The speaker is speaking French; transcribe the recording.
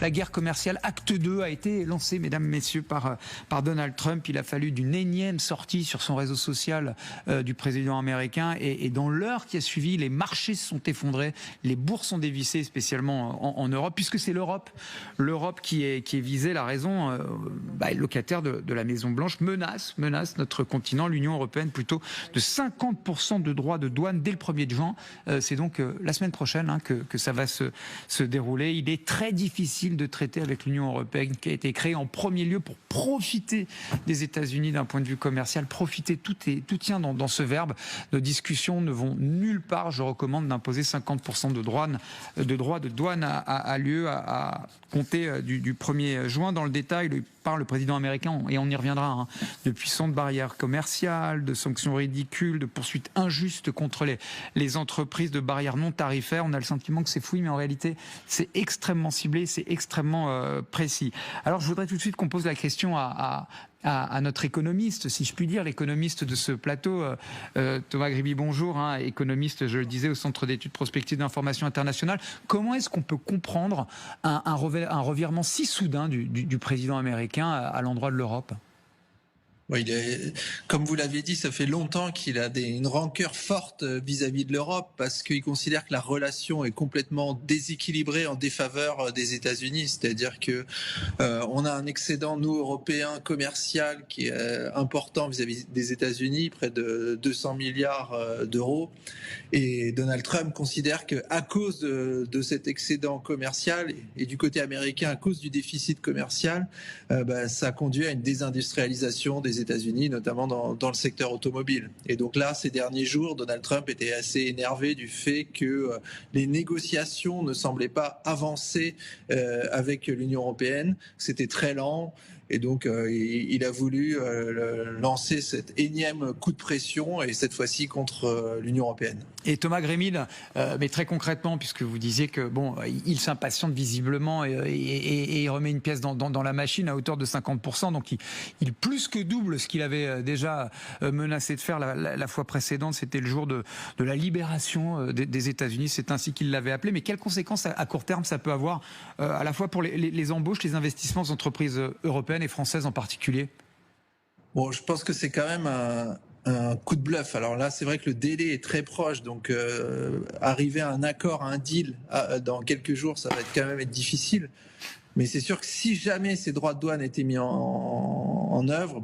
La guerre commerciale, acte 2, a été lancée, mesdames, messieurs, par Donald Trump. Il a fallu d'une énième sortie sur son réseau social du président américain. Et dans l'heure qui a suivi, les marchés se sont effondrés, les bourses sont dévissées, spécialement en Europe, puisque c'est l'Europe qui est visée. La raison, le locataire de la Maison-Blanche menace notre continent, l'Union européenne, plutôt de 50% de droits de douane dès le 1er juin. C'est donc la semaine prochaine que ça va se dérouler. Il est très difficile de traiter avec l'Union européenne, qui a été créée en premier lieu pour profiter des États-Unis d'un point de vue commercial. Profiter, tout tient dans ce verbe. Nos discussions ne vont nulle part. Je recommande d'imposer 50% de droits de douane à l'UE à compter du 1er juin. Dans le détail, le président américain, et on y reviendra, de puissantes barrières commerciales, de sanctions ridicules, de poursuites injustes contre les entreprises, de barrières non tarifaires. On a le sentiment que c'est fouillis, mais en réalité, c'est extrêmement ciblé, c'est extrêmement précis. Alors, je voudrais tout de suite qu'on pose la question à notre économiste, si je puis dire, l'économiste de ce plateau, Thomas Griby, bonjour, économiste, je le disais, au Centre d'études prospectives d'information internationale. Comment est-ce qu'on peut comprendre un revirement si soudain du président américain à l'endroit de l'Europe ? Oui, comme vous l'avez dit, ça fait longtemps qu'il a une rancœur forte vis-à-vis de l'Europe parce qu'il considère que la relation est complètement déséquilibrée en défaveur des États-Unis. C'est-à-dire que on a un excédent, nous, Européens, commercial qui est important vis-à-vis des États-Unis, près de 200 milliards d'euros. Et Donald Trump considère qu'à cause de cet excédent commercial et du côté américain, à cause du déficit commercial, ça conduit à une désindustrialisation des États-Unis, notamment dans le secteur automobile. Et donc là, ces derniers jours, Donald Trump était assez énervé du fait que les négociations ne semblaient pas avancer avec l'Union européenne. C'était très lent. Et donc, il a voulu lancer cet énième coup de pression, et cette fois-ci contre l'Union européenne. Et Thomas Grémil, mais très concrètement, puisque vous disiez que il s'impatiente visiblement et il remet une pièce dans la machine à hauteur de 50%, donc il plus que double ce qu'il avait déjà menacé de faire la fois précédente. C'était le jour de la libération des États-Unis, c'est ainsi qu'il l'avait appelé. Mais quelles conséquences à court terme ça peut avoir à la fois pour les embauches, les investissements des entreprises européennes et françaises en particulier? Bon, je pense que c'est quand même un coup de bluff. Alors là, c'est vrai que le délai est très proche, donc arriver à un accord, à un deal dans quelques jours, ça va quand même être difficile. Mais c'est sûr que si jamais ces droits de douane étaient mis en œuvre,